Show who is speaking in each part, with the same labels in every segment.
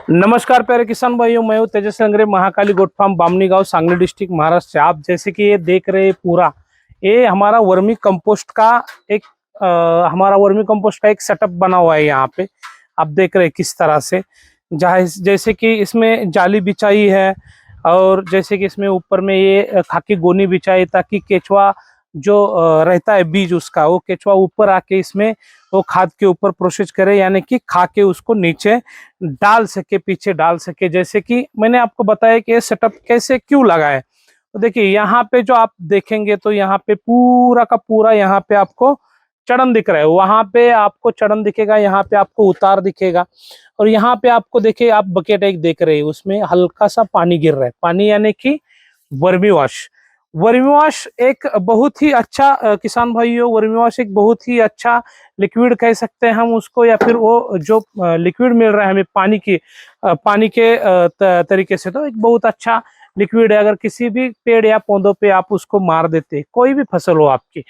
Speaker 1: नमस्कार प्यारे किसान भाइयों, मैं हूं तेजस अंग्रे, महाकाली गोट फार्म, बामनी गांव, सांगली डिस्ट्रिक्ट, महाराष्ट्र से। आप जैसे कि ये देख रहे हैं पूरा ये हमारा वर्मी कंपोस्ट का एक सेटअप बना हुआ है। यहाँ पे आप देख रहे हैं किस तरह से, जहाँ जैसे कि इसमें जाली बिछाई है और जैसे कि इसमें ऊपर में ये खाकी गोनी बिछाई, ताकि केचुआ जो रहता है बीज उसका, वो केचुआ ऊपर आके इसमें वो खाद के ऊपर प्रोसेस करे, यानी कि खा के उसको नीचे डाल सके, पीछे डाल सके। जैसे कि मैंने आपको बताया कि ये सेटअप कैसे क्यों लगा है। तो देखिए यहाँ पे जो आप देखेंगे तो यहाँ पे पूरा का पूरा यहाँ पे आपको चढ़न दिख रहा है, वहां पे आपको चढ़न दिखेगा, यहाँ पे आपको उतार दिखेगा। और यहाँ पे आपको देखिए, आप बकेट एक देख रहे हैं, उसमें हल्का सा पानी गिर रहा है। पानी यानी कि वर्मी वॉश। वर्मी वॉश एक बहुत ही अच्छा किसान भाइयों, वर्मी वॉश एक बहुत ही अच्छा लिक्विड कह सकते हैं हम उसको, या फिर वो जो लिक्विड मिल रहा है हमें पानी के तरीके से, तो एक बहुत अच्छा लिक्विड है। अगर किसी भी पेड़ या पौधों पे आप उसको मार देते, कोई भी फसल हो आपकी,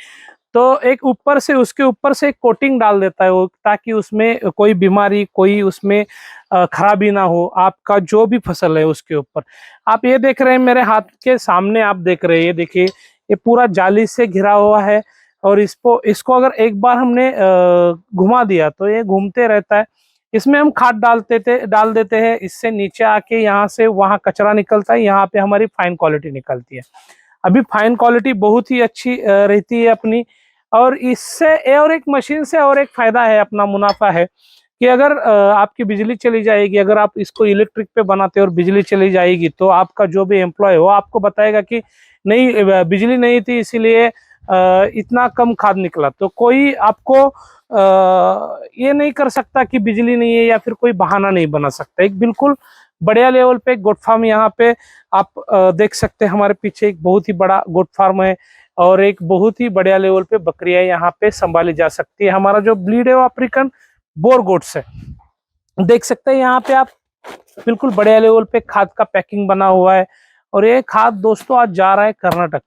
Speaker 1: तो एक ऊपर से उसके ऊपर से एक कोटिंग डाल देता है वो, ताकि उसमें कोई बीमारी, कोई उसमें खराबी ना हो आपका जो भी फसल है उसके ऊपर। आप ये देख रहे हैं मेरे हाथ के सामने, आप देख रहे हैं, ये देखिए ये पूरा जाली से घिरा हुआ है। और इसको अगर एक बार हमने घुमा दिया तो ये घूमते रहता है। इसमें हम खाद डाल देते हैं, इससे नीचे आके यहाँ से वहाँ कचरा निकलता है, यहाँ पे हमारी फाइन क्वालिटी निकलती है। अभी फाइन क्वालिटी बहुत ही अच्छी रहती है अपनी। और इससे और एक मशीन से और एक फायदा है, अपना मुनाफा है, कि अगर आपकी बिजली चली जाएगी, अगर आप इसको इलेक्ट्रिक पे बनाते और बिजली चली जाएगी, तो आपका जो भी एम्प्लॉय हो आपको बताएगा कि नहीं, बिजली नहीं थी इसीलिए इतना कम खाद निकला। तो कोई आपको ये नहीं कर सकता कि बिजली नहीं है, या फिर कोई बहाना नहीं बना सकता। एक बिल्कुल बढ़िया लेवल पे गोट फार्म यहाँ पे आप देख सकते हैं। हमारे पीछे एक बहुत ही बड़ा गोट फार्म है और एक बहुत ही बढ़िया लेवल पे बकरियां यहाँ पे संभाली जा सकती है। हमारा जो ब्लीड है वो अफ्रीकन बोर गोट्स है। देख सकते हैं यहाँ पे आप, बिल्कुल बढ़िया लेवल पे खाद का पैकिंग बना हुआ है। और ये खाद दोस्तों आज जा रहा है कर्नाटक।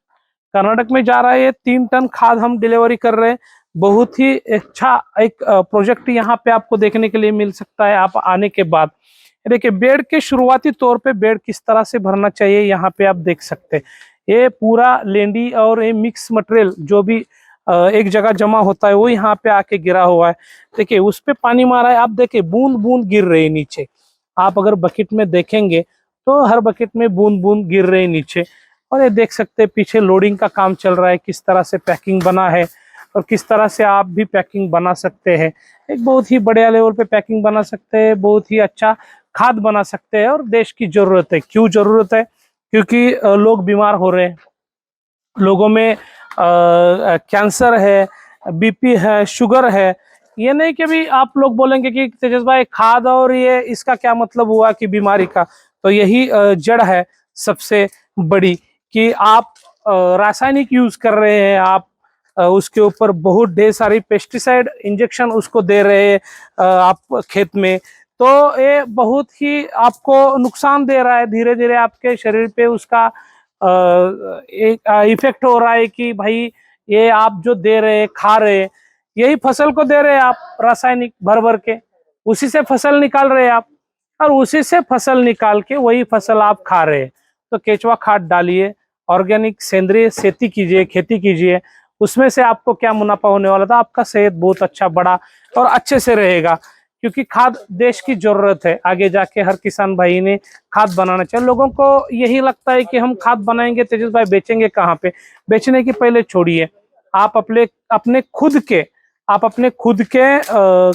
Speaker 1: कर्नाटक में जा रहा है, ये 3 टन खाद हम डिलीवरी कर रहे हैं। बहुत ही अच्छा एक प्रोजेक्ट यहाँ पे आपको देखने के लिए मिल सकता है आप आने के बाद। देखिए बेड के शुरुआती तौर पे बेड किस तरह से भरना चाहिए, यहाँ पे आप देख सकते हैं। ये पूरा लेंडी और ये मिक्स मटेरियल जो भी एक जगह जमा होता है, वो यहाँ पे आके गिरा हुआ है। देखिए उस पे पानी मारा है, आप देखिए बूंद बूंद गिर रहे हैं नीचे। आप अगर बकेट में देखेंगे तो हर बकेट में बूंद बूंद गिर रहे हैं नीचे। और ये देख सकते हैं पीछे लोडिंग का काम चल रहा है, किस तरह से पैकिंग बना है और किस तरह से आप भी पैकिंग बना सकते हैं। एक बहुत ही बढ़िया लेवल पे पैकिंग बना सकते हैं, बहुत ही अच्छा खाद बना सकते हैं। और देश की जरूरत है, क्यों जरूरत है? क्योंकि लोग बीमार हो रहे हैं, लोगों में कैंसर है, बीपी है, शुगर है। ये नहीं कि भी आप लोग बोलेंगे कि तेजस भाई खाद और ये इसका क्या मतलब हुआ कि बीमारी का। तो यही जड़ है सबसे बड़ी, कि आप रासायनिक यूज कर रहे हैं, आप उसके ऊपर बहुत ढेर सारी पेस्टिसाइड इंजेक्शन उसको दे रहे हैं आप खेत में। तो ये बहुत ही आपको नुकसान दे रहा है, धीरे धीरे आपके शरीर पे उसका एक इफेक्ट हो रहा है कि भाई ये आप जो दे रहे खा रहे, यही फसल को दे रहे हैं आप रासायनिक भर भर के, उसी से फसल निकाल रहे हैं आप, और उसी से फसल निकाल के वही फसल आप खा रहे हैं। तो केचुआ खाद डालिए, ऑर्गेनिक सेंद्रीय खेती कीजिए। उसमें से आपको क्या मुनाफा होने वाला था, आपका सेहत बहुत अच्छा बड़ा और अच्छे से रहेगा। क्योंकि खाद देश की जरूरत है, आगे जाके हर किसान भाई ने खाद बनाना चाहिए। लोगों को यही लगता है कि हम खाद बनाएंगे तेजस भाई, बेचेंगे कहाँ पे? बेचने की पहले छोड़िए, आप अपने खुद के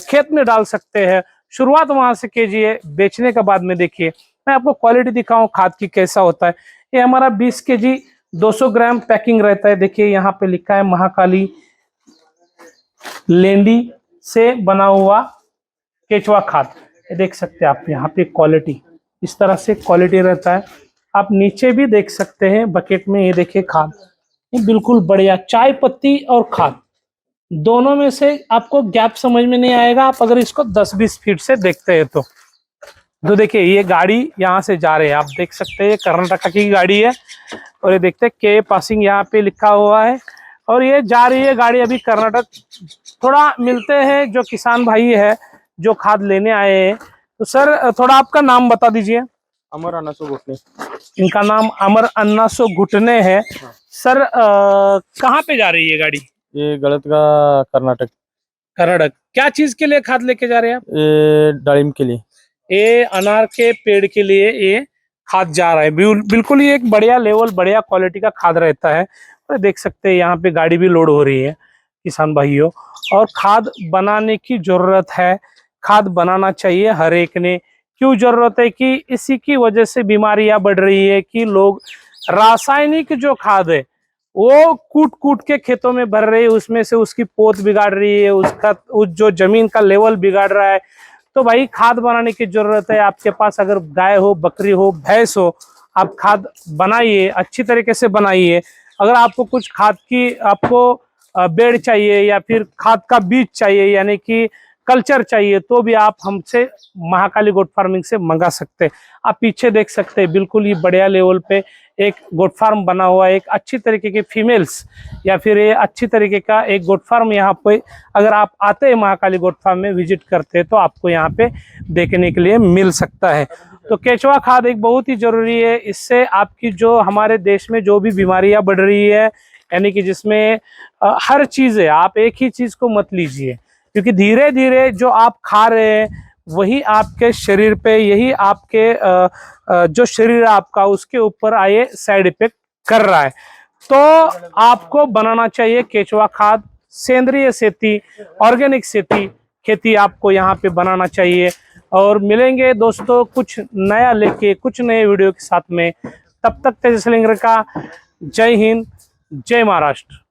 Speaker 1: खेत में डाल सकते हैं। शुरुआत वहां से कीजिए, बेचने के बाद में देखिए। मैं आपको क्वालिटी दिखाऊं खाद की कैसा होता है। ये हमारा 20 केजी 200 ग्राम पैकिंग रहता है। देखिए यहाँ पे लिखा है महाकाली लेंडी से बना हुआ केचुआ खाद। ये देख सकते हैं आप यहाँ पे क्वालिटी, इस तरह से क्वालिटी रहता है। आप नीचे भी देख सकते हैं बकेट में, ये देखिए खाद, ये बिल्कुल बढ़िया चाय पत्ती और खाद दोनों में से आपको गैप समझ में नहीं आएगा, आप अगर इसको 10-20 फीट से देखते हैं तो देखिए ये गाड़ी यहाँ से जा रहे हैं, आप देख सकते हैं कर्नाटक की गाड़ी है। और ये देखते हैं के पासिंग यहाँ पे लिखा हुआ है, और ये जा रही है गाड़ी अभी कर्नाटक। थोड़ा मिलते हैं जो किसान भाई है जो खाद लेने आए हैं, तो सर थोड़ा आपका नाम बता दीजिए।
Speaker 2: अमर अनासो घुटने।
Speaker 1: इनका नाम अमर अन्नासो घुटने है। सर कहाँ पे जा रही है गाड़ी?
Speaker 2: ये गलत का कर्नाटक।
Speaker 1: कर्नाटक। क्या चीज के लिए खाद लेके जा रहे हैं आप?
Speaker 2: ये दालिम के लिए।
Speaker 1: ये अनार के पेड़ के लिए ये खाद जा रहा है। बिल्कुल ये एक बढ़िया लेवल, बढ़िया क्वालिटी का खाद रहता है। और देख सकते हैं यहाँ पे गाड़ी भी लोड हो रही है किसान भाइयों। और खाद बनाने की जरूरत है, खाद बनाना चाहिए हर एक ने। क्यों जरूरत है कि इसी की वजह से बीमारियां बढ़ रही है कि लोग रासायनिक जो खाद है वो कूट कूट के खेतों में भर रही है, उसमें से उसकी पोत बिगाड़ रही है, उसका जो जमीन का लेवल बिगाड़ रहा है। तो भाई खाद बनाने की जरूरत है। आपके पास अगर गाय हो, बकरी हो, भैंस हो, आप खाद बनाइए, अच्छी तरीके से बनाइए। अगर आपको कुछ खाद की आपको बेड चाहिए या फिर खाद का बीज चाहिए यानी कि कल्चर चाहिए, तो भी आप हमसे महाकाली गोट फार्मिंग से मंगा सकते हैं। आप पीछे देख सकते हैं बिल्कुल ही बढ़िया लेवल पे एक गोट फार्म बना हुआ है। एक अच्छी तरीके के फीमेल्स या फिर ये अच्छी तरीके का एक गोट फार्म यहाँ पे अगर आप आते हैं महाकाली गोट फार्म में विजिट करते हैं तो आपको यहाँ पे देखने के लिए मिल सकता है। तो केचुआ खाद एक बहुत ही जरूरी है। इससे आपकी जो हमारे देश में जो भी बीमारियां बढ़ रही है यानी कि जिसमें हर चीज है, आप एक ही चीज को मत लीजिए, क्योंकि धीरे धीरे जो आप खा रहे हैं वही आपके शरीर पे, यही आपके जो शरीर है आपका उसके ऊपर आए साइड इफेक्ट कर रहा है। तो आपको बनाना चाहिए केचुआ खाद, सेंद्रीय खेती, ऑर्गेनिक खेती आपको यहाँ पे बनाना चाहिए। और मिलेंगे दोस्तों कुछ नया लेके, कुछ नए वीडियो के साथ में। तब तक तेजस्वी लिंगर का जय हिंद, जय महाराष्ट्र।